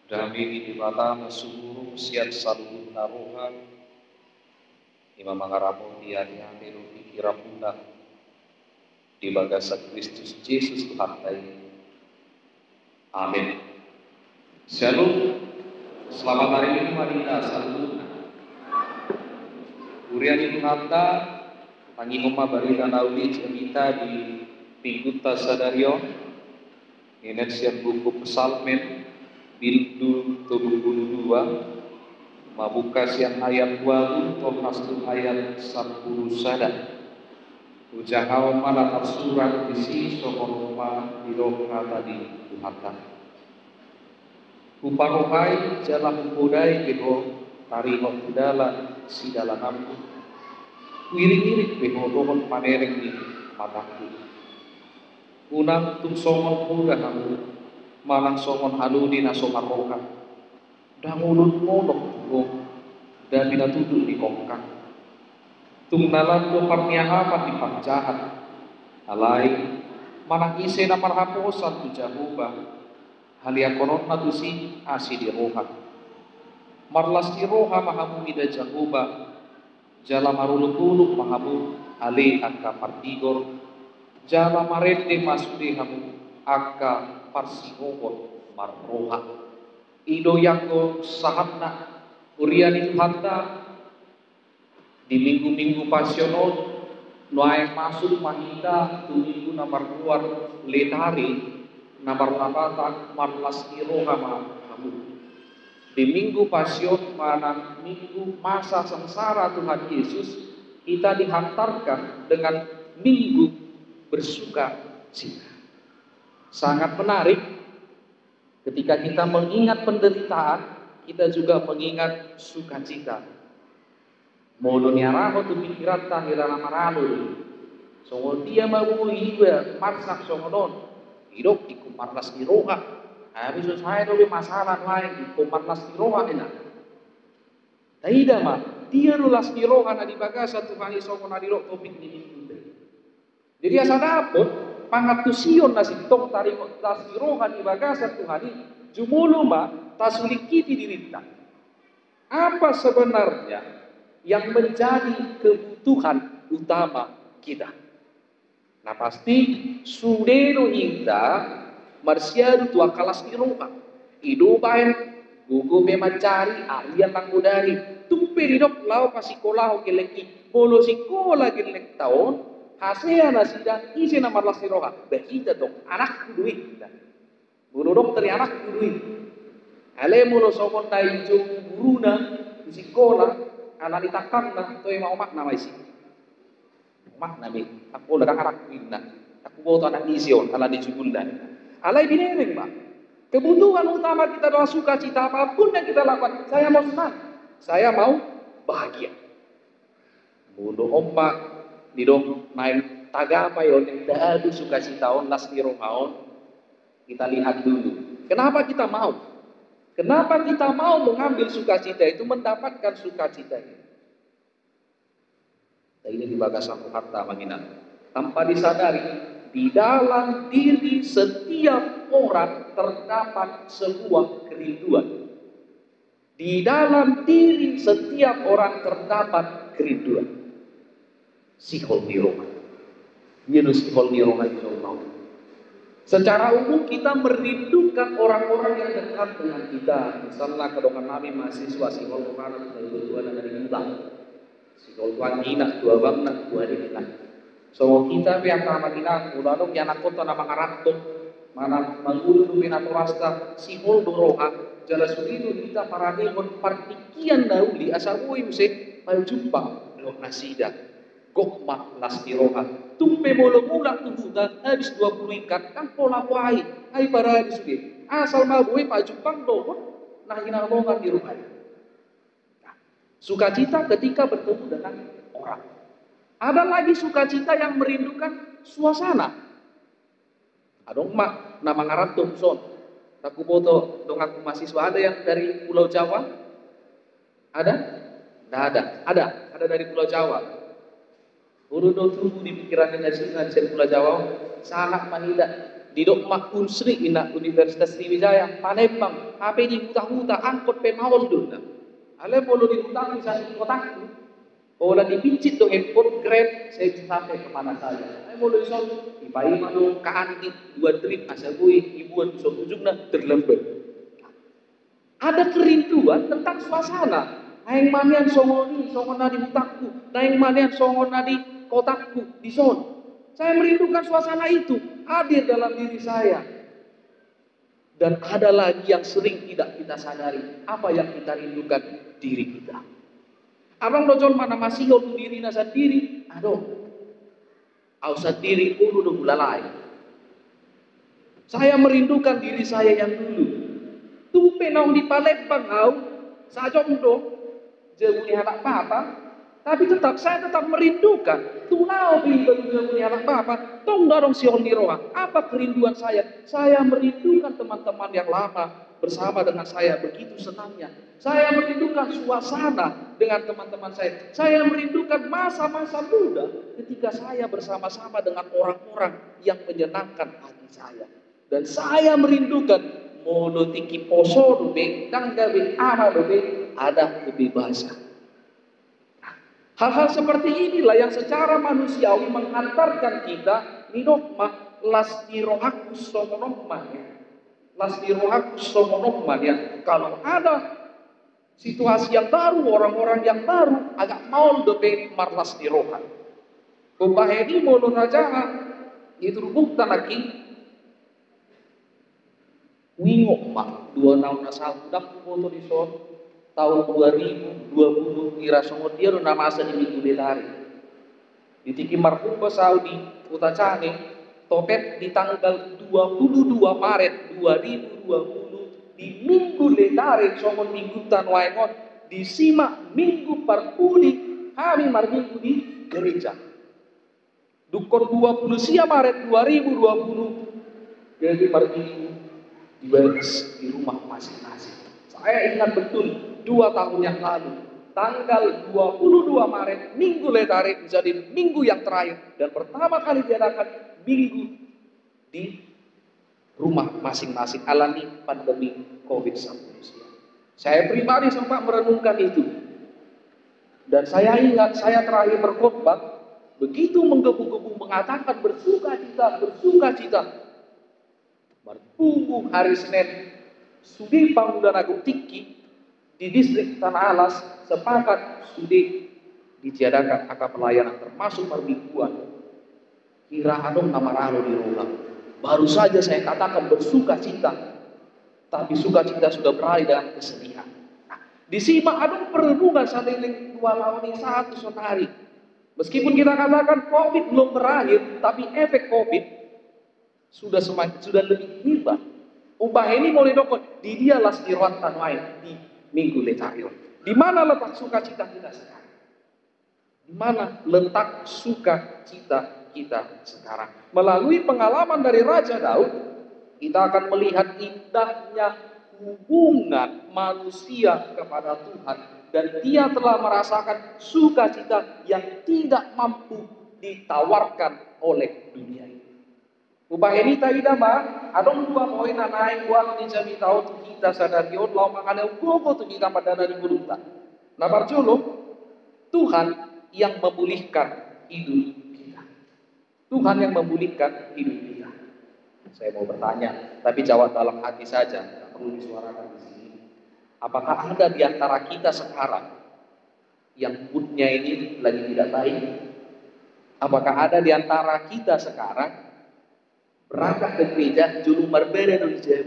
Dami di mata masuru siat salut naruhan Imam mangarapo tiada miru pikira pula di bagasa Kristus Yesus Tuhan kita. Amin. Shalom. Selamat hari Minggu Marina. Salut. Uriani Tuhanta tangi Oma Barita Nauli cerita di Pinguta Sadario ini siap buku Psalmen Bildu 72 mabuka siang ayat 2 tohastu ayat 10 sada ujahau malah tersurat isi sokoroma diroka tadi Tuhanta uparohai jalan budai beho tarihok dalan si dalam ampu wiring-wiring beho dohon panereng di mataku unang tung somon muda kamu malang somon haludi na somaroka dangulun molok tuh dan bila duduk di kongkang tung nalan do parniahapan di panjahat alai manang ise na marhaposan tu jahuba halia konon na tusi asi di roha marlas di roha mahamu ida jahuba jala maruluk-uluk mahamu ali angka partigor jala marende masude hamu angka parsihohon marroha ido yako sahatna uriani Tuhanta di minggu-minggu pasional noai masuk mahita tu minggu nomor keluar letari nomor labata marlas iroha kamu di minggu pasion mana minggu masa sengsara Tuhan Yesus kita dihantarkan dengan minggu bersuka cita. Sangat menarik ketika kita mengingat penderitaan, kita juga mengingat sukacita. Modonya raho tu pikiran tahirana maralo. Songo dia mau iba marsak songodon. Hidup di kumarlas di roha. Habis saya dulu masalah lain di kumarlas di roha enak. Tidak mah dia lulas di roha na di bagasa Tuhan Yesus na di roh topik ini. Jadi asa dapot pangatusion nasi tok tarimot tas di roha di bagasa Tuhan jumulu mah tasulikiti dirita. Apa sebenarnya yang menjadi kebutuhan utama kita? Nah pasti sudeno kita marsiadu tua kalas di roha. Idupain gugu mencari alian langudari. Tumpe didok lau pasikolah keleki. Bolo sikolah gelek tahun. Hasilnya sidang isi nama marlas di roha. Bahita dong anak duit. Bulu dokter anak duit. Ale mulo somon dai jung guruna di sekolah anak ditakang na toy mau makna mai si. Makna mi aku udah anak pinna. Aku bawa anak ision ala di Jugundan. Alai binereng, Pak. Kebutuhan utama kita adalah sukacita apapun yang kita lakukan. Saya mau senang. Saya mau bahagia. Bodoh ombak didong naik tagapa yon yang dadu sukacita on las di romaon. Kita lihat dulu. Kenapa kita mau? Kenapa kita mau mengambil sukacita itu, mendapatkan sukacita itu? Nah, ini di bagasan harta mengingat. Tanpa disadari, di dalam diri setiap orang terdapat sebuah kerinduan. Di dalam diri setiap orang terdapat kerinduan. Sihol niroma. Minus sihol niroma itu mau. Secara umum kita merindukan orang-orang yang dekat dengan kita. Misalnya kedongan kami mahasiswa sihol tukana dari dua dari kita. Sihol tuan kita dua bangna dua di kita. So kita yang sama kita udah yang aku tuh nama karantung mana mangulu bina turasta sihol doroha jala sudidu kita paranemon partikian dauli asal woi muse paljumpa lo nasida. Gokmak lastiroha tumpe molo mulak tubutan habis 20 ikat kan pola wai hai para disudir asal mabui Pak Jepang dohon nah inalongan di rumah. Nah, sukacita ketika bertemu dengan orang. Ada lagi sukacita yang merindukan suasana. Adong mak nama ngarantum son aku foto dong aku mahasiswa ada yang dari Pulau Jawa ada? Tidak ada dari Pulau Jawa. Urudo tubuh di pikiran dengan Pulau Jawa sangat manidak di Dokmak Unsri ina Universitas Sriwijaya Palembang HP di huta-huta angkot pemaul dulu ale polo di hutan bisa di kotakku pola dipincit dong handphone grab saya bisa sampai kemana saja saya boleh sol di bayi malu kaanit 2 trip asabui ibuan ujung-ujungnya terlambat ada kerinduan tentang suasana aing manian songoni songona di hutanku aing manian songona di kotakku di son saya merindukan suasana itu hadir dalam diri saya. Dan ada lagi yang sering tidak kita sadari. Apa yang kita rindukan? Diri kita. Abang dojol mana masih untuk diri nasa diri. Aduh. Ausat diri pun udah bulalai. Saya merindukan diri saya yang dulu. Tumpe naung di Palembang kau. Sajong dong. Jauh anak apa-apa. Tapi saya tetap merindukan. Tunau bila punya anak bapak. Tong dorong si Roa. Apa kerinduan saya? Saya merindukan teman-teman yang lama bersama dengan saya begitu senangnya. Saya merindukan suasana dengan teman-teman saya. Saya merindukan masa-masa muda ketika saya bersama-sama dengan orang-orang yang menyenangkan hati saya. Dan saya merindukan monotiki poso dobe dan gawe ama dobe ada kebebasan. Hal-hal seperti inilah yang secara manusiawi menghantarkan kita minokma lasdirohakus somonokman ya. Lasdirohakus somonokman ya. Kalau ada situasi yang baru, orang-orang yang baru agak mau dobe marlas dirohan. Pembahedi mulu rajaha itu bukta lagi wingok mak 2 tahun asal dak foto di son tahun 2020 kira songo dia nama asa di minggu letari di tiki marhumba Saudi utacane topet di tanggal 22 Maret 2020 di minggu letari songo minggu tanwaingon disimak minggu parpuli hari minggu di gereja dukon 20 Maret 2020 jadi minggu dibahas di rumah masing-masing. Saya ingat betul 2 tahun yang lalu, tanggal 22 Maret, minggu letari menjadi minggu yang terakhir dan pertama kali diadakan minggu di rumah masing-masing alami pandemi COVID-19. Saya pribadi sempat merenungkan itu dan saya ingat saya terakhir berkhotbah begitu menggebu-gebu mengatakan bersuka cita. Bertunggu hari Senin Sudi Pemuda Agung Tiki di distrik Tanah Alas sepakat studi ditiadakan akan pelayanan termasuk permingguan kira adong nama ralo di rumah. Baru saja saya katakan bersuka cita, tapi sukacita sudah beralih dengan kesedihan. Nah, disimak adong perenungan saliling 2 tahun ini 1 hari. Meskipun kita katakan COVID belum berakhir, tapi efek COVID sudah lebih hebat. Ubah ini mulai dokon di dia las diruat tanwain di minggu letarion. Di mana letak sukacita kita sekarang? Di mana letak sukacita kita sekarang? Melalui pengalaman dari Raja Daud, kita akan melihat indahnya hubungan manusia kepada Tuhan dan dia telah merasakan sukacita yang tidak mampu ditawarkan oleh dunia ini. Ubah ini tadi dama, adong 2 poin na naik buat ni jami tahu tu kita sadar yon lau makanya ugogo tu kita pada dari bulunta. Nah barjolo Tuhan yang memulihkan hidup kita. Tuhan yang memulihkan hidup kita. Saya mau bertanya, tapi jawab dalam hati saja, tidak perlu disuarakan di sini. Apakah ada di antara kita sekarang yang moodnya ini lagi tidak baik? Apakah ada di antara kita sekarang berangkat ke gereja juru berbeda dari jam.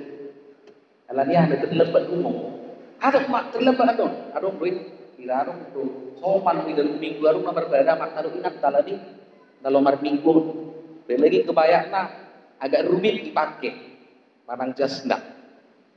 Alanya ada terlambat umum. Ada mak terlambat adong duit. Kira adong tu sopan di dalam minggu adong berbeda mak taruh ingat tadi dalam minggu. Lagi kebayakna agak rumit dipakai. Manang jas enggak.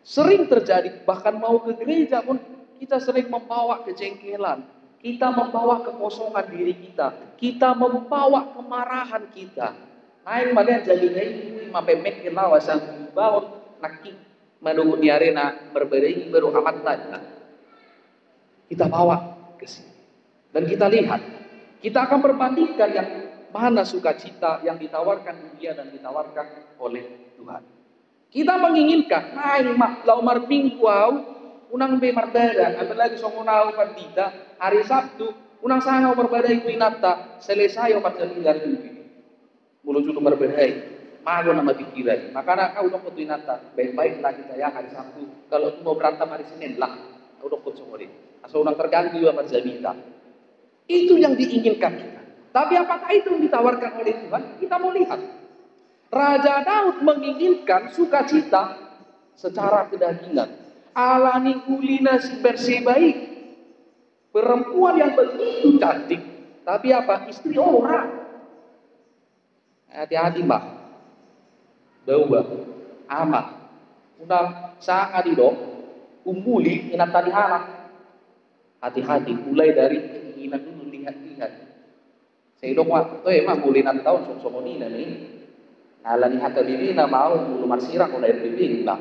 Sering terjadi bahkan mau ke gereja pun kita sering membawa kejengkelan. Kita membawa kekosongan diri kita. Kita membawa kemarahan kita. Naik malian jadi ini mapemek kita wasan bawon nakik menunggu di arena berbeda ini baru amat tadi. Kita bawa ke sini dan kita lihat, kita akan perbandingkan yang mana sukacita yang ditawarkan dunia dan ditawarkan oleh Tuhan. Kita menginginkan, laumar minggu unang be mardada, apalagi songonau partita, hari Sabtu, unang sangau berbadai kuinata, selesai opat jaligar dunia. Mulu jutu berbadai, mago nama pikiran. Makanya kau udah kuinata, baik-baik lagi saya hari Sabtu. Kalau mau berantem hari Senin lah, kau udah kutsongori. Asal unang terganti juga marzabita. Itu yang diinginkan kita. Tapi apakah itu yang ditawarkan oleh Tuhan? Kita mau lihat. Raja Daud menginginkan sukacita secara kedagingan. Alani ulina si bersebaik. Perempuan yang begitu cantik. Tapi apa? Istri orang. Hati-hati mbak. Bawa. Amat. Unang sangat didok. Umuli inat tadi anak. Hati-hati. Mulai dari keinginan dulu lihat-lihat. Saya dok waktu emang bulinan tahun sok-sokonina nih. Alani hata bibina mau mulu marsirang oleh bibina.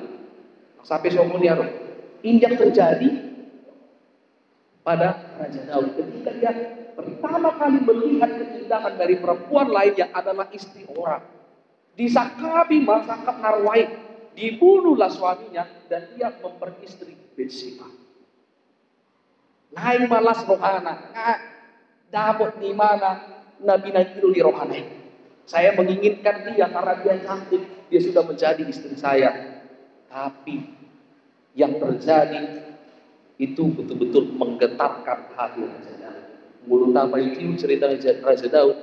Sampai sokonia roh. Ini yang terjadi pada Raja Daud ketika dia pertama kali melihat keindahan dari perempuan lain yang adalah istri orang. Disakabi masakap narwai, dibunuhlah suaminya dan dia memperistri Bathsheba. Lain malas rohana, dapat di mana Nabi Nabiru di rohana. Saya menginginkan dia karena dia cantik, dia sudah menjadi istri saya. Tapi yang terjadi itu betul-betul menggetarkan hati Raja Daud. Mulut apa itu cerita Raja Daud.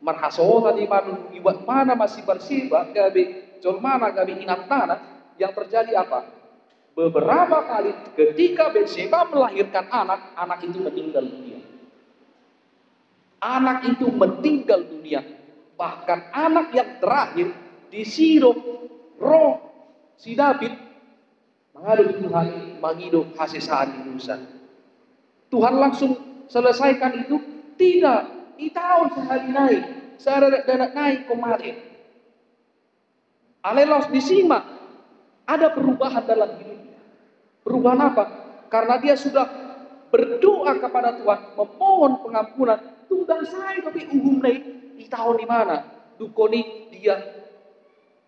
Marhasota di mana iwat mana masih bersibak gabi jol mana gabi inat tanah. Yang terjadi apa? Beberapa kali ketika Bathsheba melahirkan anak itu meninggal dunia. Anak itu meninggal dunia. Bahkan anak yang terakhir disirup roh si David mengadu Tuhan mengidup kasih sayang Musa. Tuhan langsung selesaikan itu. Tidak, di tahun sehari naik, sehari naik kemarin. Alelos disimak, ada perubahan dalam hidupnya. Perubahan apa? Karena dia sudah berdoa kepada Tuhan, memohon pengampunan. Tunggang saya tapi umumnya di tahun di mana? Dukoni dia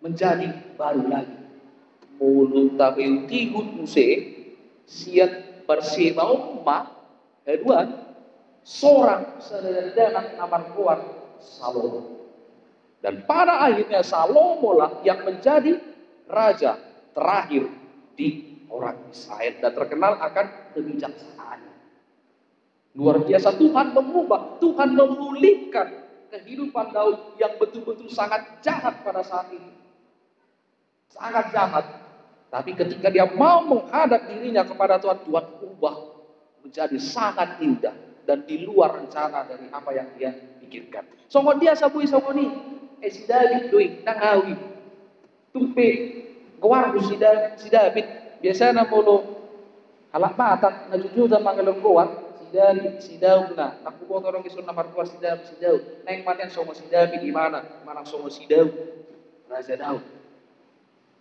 menjadi baru lagi. Mulut tapi tigut muse siat berseba umat kedua seorang sederhana namanya kuat Salomo. Dan pada akhirnya Salomo lah yang menjadi raja terakhir di orang Israel dan terkenal akan kebijaksanaannya. Luar biasa, Tuhan mengubah, Tuhan memulihkan kehidupan Daud yang betul-betul sangat jahat pada saat itu. Sangat jahat. Tapi ketika dia mau menghadap dirinya kepada Tuhan, Tuhan ubah menjadi sangat indah dan di luar rencana dari apa yang dia pikirkan. Songon dia sabui songoni, si David doi nangawi, tumpe gawar si David biasanya mulu halak matak najujudan mangalong gawar si Daud na nakubo torong isun na markuas si Daud neng manian songo si David di mana manang songo si Daud Raja Daud.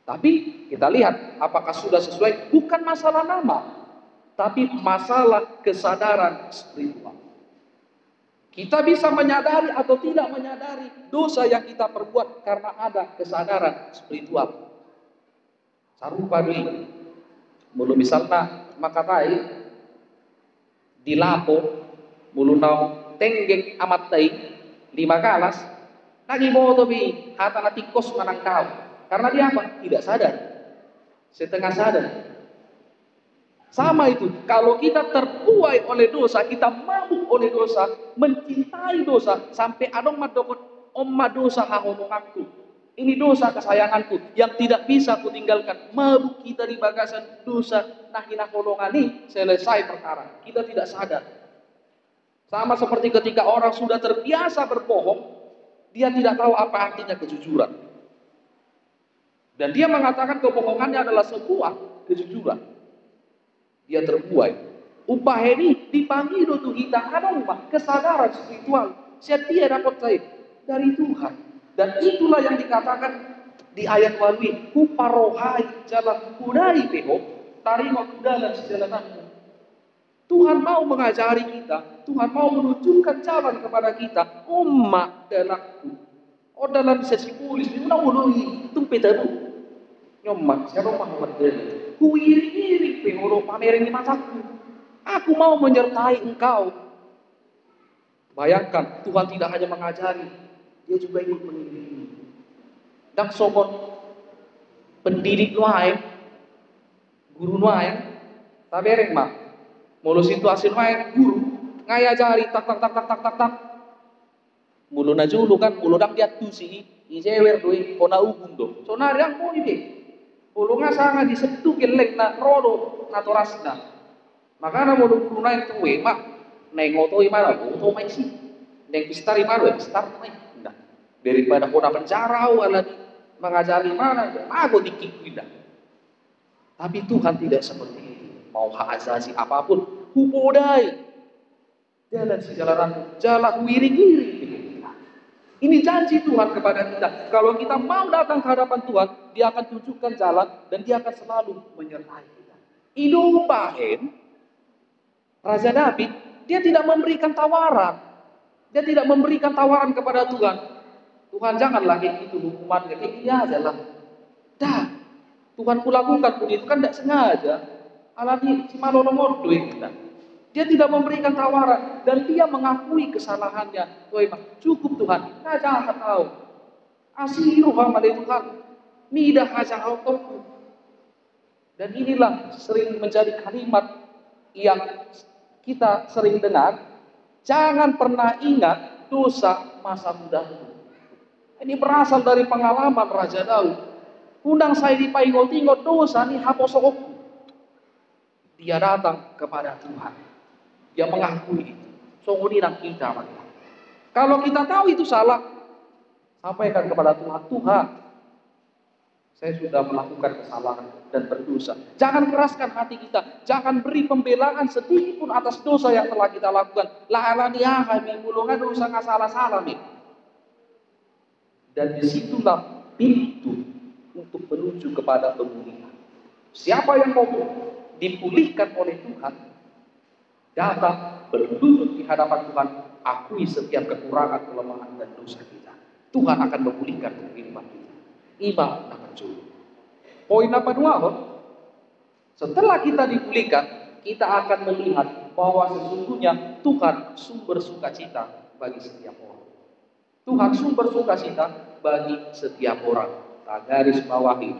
Tapi kita lihat apakah sudah sesuai, bukan masalah nama, tapi masalah kesadaran spiritual. Kita bisa menyadari atau tidak menyadari dosa yang kita perbuat karena ada kesadaran spiritual. Sarupa dui, mulu misalnya makatai di lapo, mulu nau tenggeng amat tai 5 kalas, lagi boto bi hata natikos manang kau. Karena dia apa? Tidak sadar. Setengah sadar. Sama itu. Kalau kita terbuai oleh dosa, kita mabuk oleh dosa, mencintai dosa, sampai adong madokot omma dosa hahomonganku. Ini dosa kesayanganku yang tidak bisa kutinggalkan. Mabuk kita di bagasan dosa, nahina kolongani, selesai perkara. Kita tidak sadar. Sama seperti ketika orang sudah terbiasa berbohong, dia tidak tahu apa artinya kejujuran. Dan dia mengatakan kebohongannya adalah sebuah kejujuran. Dia terbuai. Upah ini dipanggil untuk kita ada kesadaran spiritual. Siapa dia dapat saya dari Tuhan. Dan itulah yang dikatakan di ayat walwi. Kuparohai jalan kudai peho tarimo kudalan sejalananmu. Tuhan mau mengajari kita, Tuhan mau menunjukkan jalan kepada kita. Umat dalakku, dalam sesi pulis, una ului tumpita bu. Nyomak, siapa Muhammad dari? Kuiri-iri pengoro pamerin di mataku. Aku mau menyertai engkau. Bayangkan, Tuhan tidak hanya mengajari, dia juga ingin mendidik. Dan sobat pendidik lain, guru lain, tabereng mak, mulu situasi lain, guru ngajari tak. Mulu najulu kan, mulu dak dia tusi, ijewer doi kona ubun do. So nariang mo ini, mulu ngasanga disetu keleng na rodo na torasna. Makana mulu guru lain tuwe mak, nengotoi mana, oto mai sih, neng pistari mana, pistar mai. Daripada kona penjara wala mengajari mana, aku dikikuidah. Tapi Tuhan tidak seperti itu. Mau hak asasi apapun, hubodai. Jalan sejalan jalan wiri-wiri. Ini janji Tuhan kepada kita. Kalau kita mau datang ke hadapan Tuhan, dia akan tunjukkan jalan dan dia akan selalu menyertai kita. Idopahen, Raja David, dia tidak memberikan tawaran. Dia tidak memberikan tawaran kepada Tuhan. Tuhan janganlah kayak gitu hukumannya, kayak gini aja lah. Dah, Tuhan kulakukan pun itu kan tidak sengaja. Alami si malonomor duit kita. Dia tidak memberikan tawaran dan dia mengakui kesalahannya. Cukup Tuhan, nah jangan tahu. Asiru hamale Tuhan, midah haja autoku. Dan inilah sering menjadi kalimat yang kita sering dengar. Jangan pernah ingat dosa masa mudamu. Ini berasal dari pengalaman Raja Daud. Undang saya di paingol-tingol dosa nih haposokku. Dia datang kepada Tuhan. Dia mengakui itu. Songuninang kita. Kalau kita tahu itu salah, sampaikan kepada Tuhan. Tuhan, saya sudah melakukan kesalahan dan berdosa. Jangan keraskan hati kita. Jangan beri pembelaan sedikit pun atas dosa yang telah kita lakukan. La alaniah kami mulungan dosa nggak salah-salah nih. Dan disitulah pintu untuk menuju kepada pemulihan. Siapa yang mau dipulihkan oleh Tuhan, datang berlutut di hadapan Tuhan, akui setiap kekurangan, kelemahan dan dosa kita. Tuhan akan memulihkan kehidupan kita. Iman akan jujur. Poin apa dua? Setelah kita dipulihkan, kita akan melihat bahwa sesungguhnya Tuhan sumber sukacita bagi setiap orang. Tuhan sumber sukacita bagi setiap orang. Garis bawahi,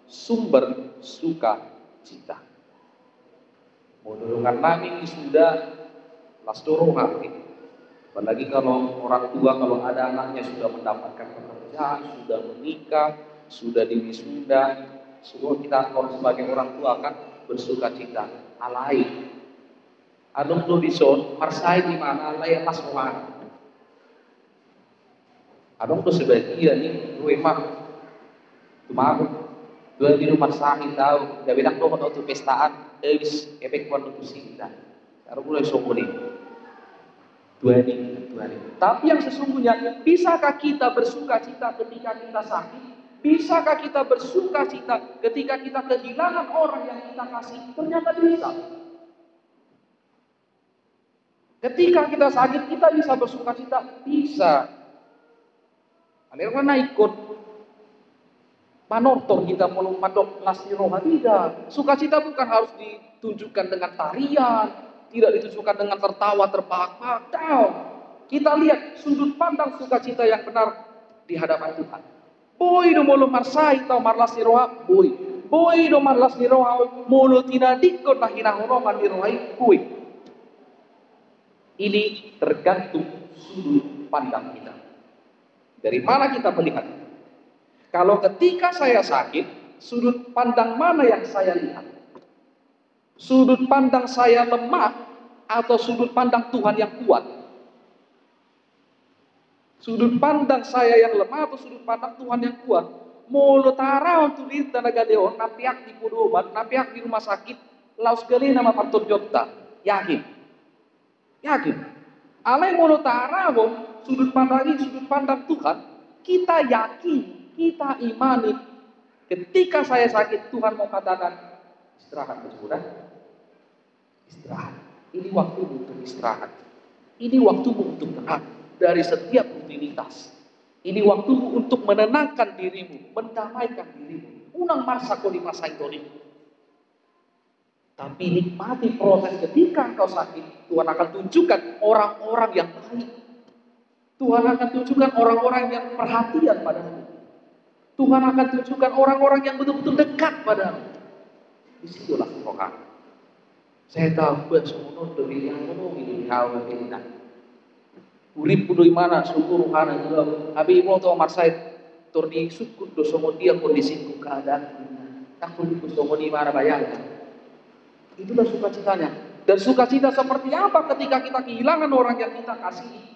sumber sukacita. Modulungan nami sudah lasdoro hati. Apalagi kalau orang tua, kalau ada anaknya sudah mendapatkan pekerjaan, sudah menikah, sudah diwisuda, semua kita harus sebagai orang tua kan bersukacita. Alai, adong do bison, marsai di mana alai lasrohan. Abang tuh sebagian nih, gue mah tumago, dua di rumah sakit tahu, gak bilang doh atau pestaan, bis efek waktu itu sih, taruh mulai sokoli, dua ini. Tapi yang sesungguhnya, bisakah kita bersukacita ketika kita sakit? Bisakah kita bersukacita ketika kita kehilangan orang yang kita kasih? Ternyata bisa. Ketika kita sakit, kita bisa bersukacita, bisa. Karena ikut manortor kita mau madok lasniroha tidak. Sukacita bukan harus ditunjukkan dengan tarian, tidak ditunjukkan dengan tertawa terbahak-bahak. Kita lihat sudut pandang sukacita yang benar di hadapan Tuhan. Boy do molo marsai tau marlasniroha, boy do marlasniroha molo tidak dikot nah hinahorongan nirohai, boy. Ini tergantung sudut pandang kita. Dari mana kita melihat? Kalau ketika saya sakit, sudut pandang mana yang saya lihat? Sudut pandang saya lemah atau sudut pandang Tuhan yang kuat? Sudut pandang saya yang lemah atau sudut pandang Tuhan yang kuat? Mulu tara untuk di tenaga dewan, napiak di pudoman, napiak di rumah sakit, laus gali nama Pastor Jota. Yakin? Alai mulu tara sudut pandang ini, sudut pandang Tuhan, kita yakin, kita imani. Ketika saya sakit, Tuhan mau katakan, istirahat bersyukur, istirahat. Ini waktumu untuk istirahat. Ini waktumu untuk tenang dari setiap rutinitas. Ini waktumu untuk menenangkan dirimu, mendamaikan dirimu. Unang masa kau di masa itu. Tapi nikmati proses ketika engkau sakit. Tuhan akan tunjukkan orang-orang yang baik. Tuhan akan tunjukkan orang-orang yang perhatian padamu. Tuhan akan tunjukkan orang-orang yang betul-betul dekat padamu. Disitulah rohani. Saya tahu semua dari yang menunggu di hawa kita. Urip kudu mana syukur rohani juga. Abi mau tahu marsai turdi syukur do semua dia kondisiku keadaan. Tak kudu semua di mana bayangkan. Itulah sukacitanya. Dan sukacita seperti apa ketika kita kehilangan orang yang kita kasihi?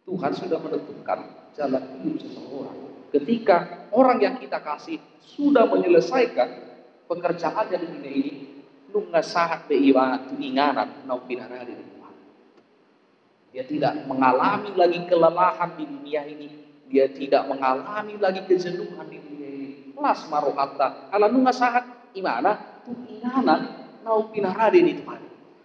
Tuhan sudah menentukan jalan hidup seseorang. Ketika orang yang kita kasih sudah menyelesaikan pekerjaannya di dunia ini, nungga saat beiwa tuinganan nau pinara di Tuhan. Dia tidak mengalami lagi kelelahan di dunia ini. Dia tidak mengalami lagi kejenuhan di dunia ini. Las marohata. Ala nungga saat imana tuinganan nau pinara di Tuhan.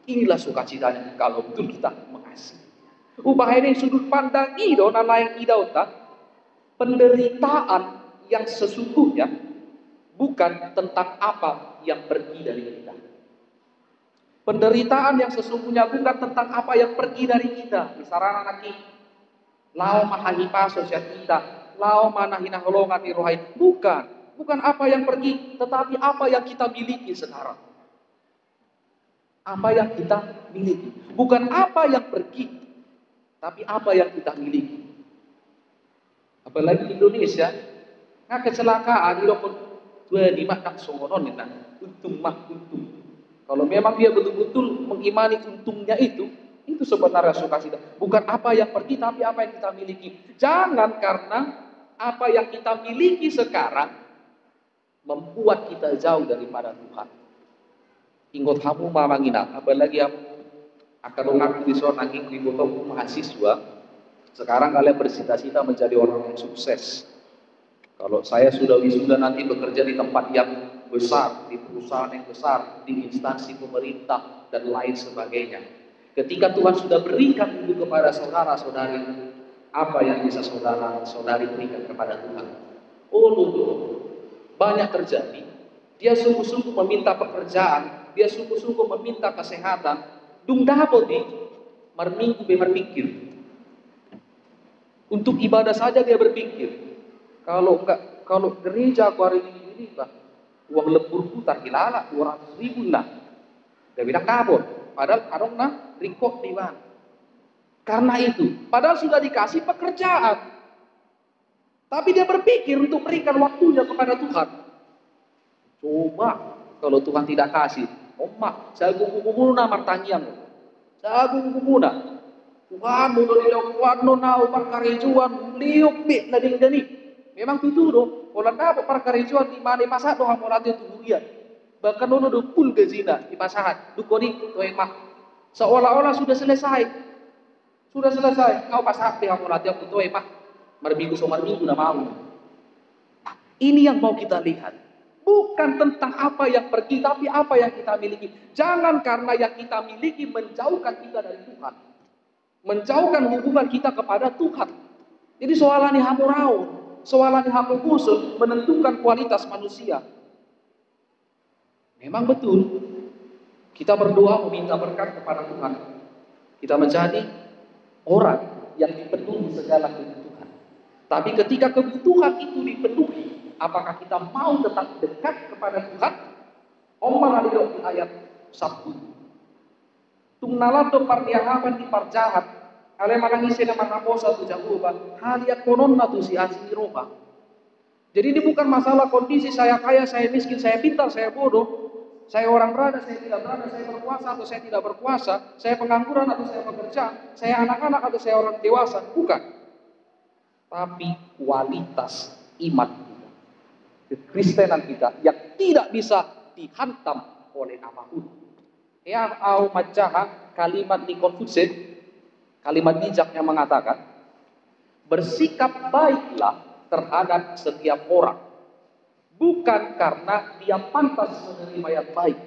Inilah sukacitanya kalau betul kita mengasihi. Ubah ini sudut pandang ido nalayang idauta penderitaan yang sesungguhnya bukan tentang apa yang pergi dari kita. Penderitaan yang sesungguhnya bukan tentang apa yang pergi dari kita. Misalnya anak lao mahahipa sosial kita, lao manahina holongan di rohai. Bukan apa yang pergi, tetapi apa yang kita miliki sekarang. Apa yang kita miliki, bukan apa yang pergi, tapi apa yang kita miliki. Apalagi di Indonesia, nggak kecelakaan, itu pun dua lima tak songonon untung. Kalau memang dia betul-betul mengimani untungnya itu sebenarnya sukacita. Bukan apa yang pergi, tapi apa yang kita miliki. Jangan karena apa yang kita miliki sekarang membuat kita jauh daripada Tuhan. Ingot kamu mamangina, apalagi kamu akan mengaku di sana nanging di botol mahasiswa. Sekarang kalian bercita-cita menjadi orang yang sukses. Kalau saya sudah wisuda nanti bekerja di tempat yang besar, di perusahaan yang besar, di instansi pemerintah dan lain sebagainya. Ketika Tuhan sudah berikan itu kepada saudara-saudari, apa yang bisa saudara-saudari berikan kepada Tuhan? Banyak terjadi. Dia sungguh-sungguh meminta pekerjaan, dia sungguh-sungguh meminta kesehatan. Dung dapat di merminggu berpikir. Untuk ibadah saja dia berpikir. Kalau gereja aku hari ini bah, uang lembur putar hilala 200.000 lah. Dia bilang kabur. Padahal adong nah rikok di mana. Karena itu, padahal sudah dikasih pekerjaan. Tapi dia berpikir untuk berikan waktunya kepada Tuhan. Coba kalau Tuhan tidak kasih, omak, saya gugu nama martanyang. Saya gugu Tuhan mudah dilakukan nona perkarijuan liuk bik nading dani. Memang itu doh. Kalau dapat perkarijuan di mana pasat doh hamulatnya tubuh dia. Bahkan nono do pun gazina di pasahat. Dukoni to emak. Seolah-olah sudah selesai. Sudah selesai. Kau pasahat di hamulatnya to emak. Marminggu na mau. Ini yang mau kita lihat. Bukan tentang apa yang pergi, tapi apa yang kita miliki. Jangan karena yang kita miliki menjauhkan kita dari Tuhan. Menjauhkan hubungan kita kepada Tuhan. Jadi soalan hamurau, soalan hamukusul menentukan kualitas manusia. Memang betul, kita berdoa meminta berkat kepada Tuhan. Kita menjadi orang yang dipenuhi segala kebutuhan. Tapi ketika kebutuhan itu dipenuhi, apakah kita mau tetap dekat kepada Tuhan? Omar di ayat 1. Tungnalato parniahaban di parjahat. Ale manangisi na makaposa tu jahuba. Haliat konon na tu si asiroba. Jadi ini bukan masalah kondisi saya kaya, saya miskin, saya pintar, saya bodoh. Saya orang berada, saya tidak berada, saya berkuasa atau saya tidak berkuasa. Saya pengangguran atau saya bekerja. Saya anak-anak atau saya orang dewasa. Bukan. Tapi kualitas iman kita. Kekristenan kita yang tidak bisa dihantam oleh apapun. Ya au majaha kalimat di Konfutse, kalimat bijak yang mengatakan bersikap baiklah terhadap setiap orang, bukan karena dia pantas menerima yang baik,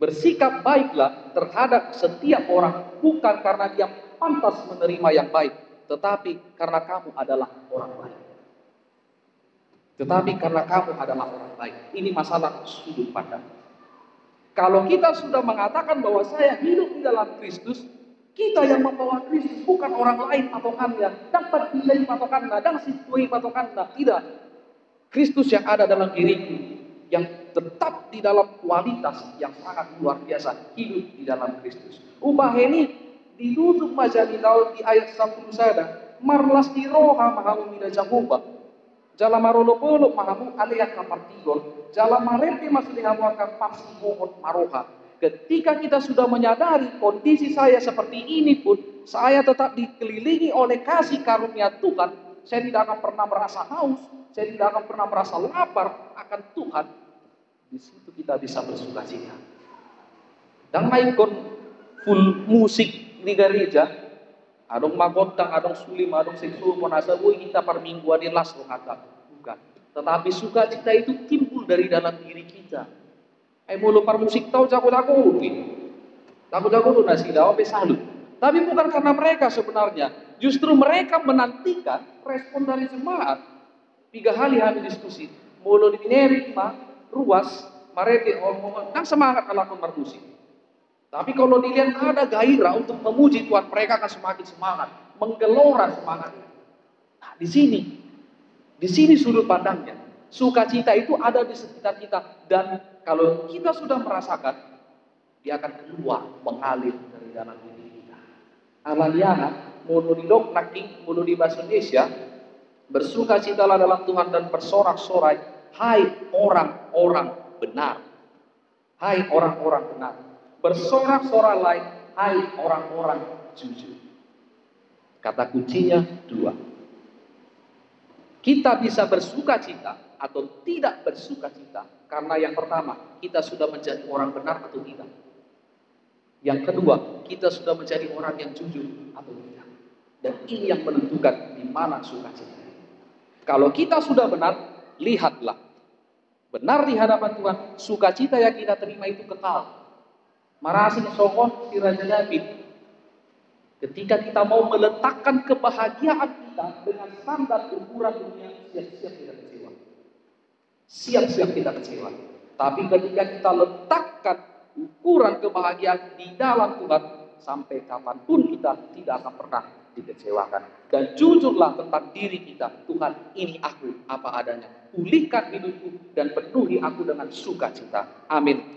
Bersikap baiklah terhadap setiap orang, bukan karena dia pantas menerima yang baik, tetapi karena kamu adalah orang baik. Tetapi karena kamu adalah orang baik. Ini masalah sudut pandang. Kalau kita sudah mengatakan bahwa saya hidup di dalam Kristus, kita yang membawa Kristus, bukan orang lain patokannya. Dapat menjadi patokannya, dan situasi patokannya. Tidak. Kristus yang ada dalam diriku, yang tetap di dalam kualitas yang sangat luar biasa, hidup di dalam Kristus. Ubah ini ditutup majani di ayat 10 sada. Marlas di roha mahamu mina Jehovah. Jalan marolo-polo mahamu aliak kapartigon. Jalan marete masih dihamuakan pasti mohon maroha. Ketika kita sudah menyadari kondisi saya seperti ini pun, saya tetap dikelilingi oleh kasih karunia Tuhan. Saya tidak akan pernah merasa haus, saya tidak akan pernah merasa lapar akan Tuhan. Di situ kita bisa bersuka cita. Dan mainkan full musik di gereja, adong magotang, adong sulim, adong seksual, monasa, kita per mingguan di las kata. Bukan. Tetapi sukacita itu timbul dari dalam diri kita. Mulu par musik tahu jago-jago jago-jago nasi dawa besalu. Tapi bukan karena mereka sebenarnya. Justru mereka menantikan respon dari jemaat. 3 hari diskusi. Mulu di mineri, ruas, marete, dan semangat kalau bermusik. Tapi kalau dilihat ada gairah untuk memuji Tuhan, mereka akan semakin semangat, menggelora semangat itu. Nah, di sini sudut pandangnya. Sukacita itu ada di sekitar kita, dan kalau kita sudah merasakan, dia akan keluar mengalir dari dalam diri kita. Alaliana, mulu di dok naking, mulu di bahasa Indonesia, bersukacitalah dalam Tuhan dan bersorak-sorai, hai orang-orang benar. Hai orang-orang benar. Bersorak-sorai, hai orang-orang jujur. Kata kuncinya 2. Kita bisa bersukacita atau tidak bersukacita karena yang pertama, kita sudah menjadi orang benar atau tidak. Yang kedua, kita sudah menjadi orang yang jujur atau tidak. Dan ini yang menentukan di mana sukacita. Kalau kita sudah benar, lihatlah. Benar di hadapan Tuhan, sukacita yang kita terima itu kekal. Marasin sokon si Raja David. Ketika kita mau meletakkan kebahagiaan kita dengan standar ukuran dunia, siap-siap kita kecewa. Siap-siap kita kecewa. Tapi ketika kita letakkan ukuran kebahagiaan di dalam Tuhan, sampai kapanpun kita tidak akan pernah dikecewakan. Dan jujurlah tentang diri kita. Tuhan, ini aku apa adanya. Pulihkan hidupku dan penuhi aku dengan sukacita. Amin.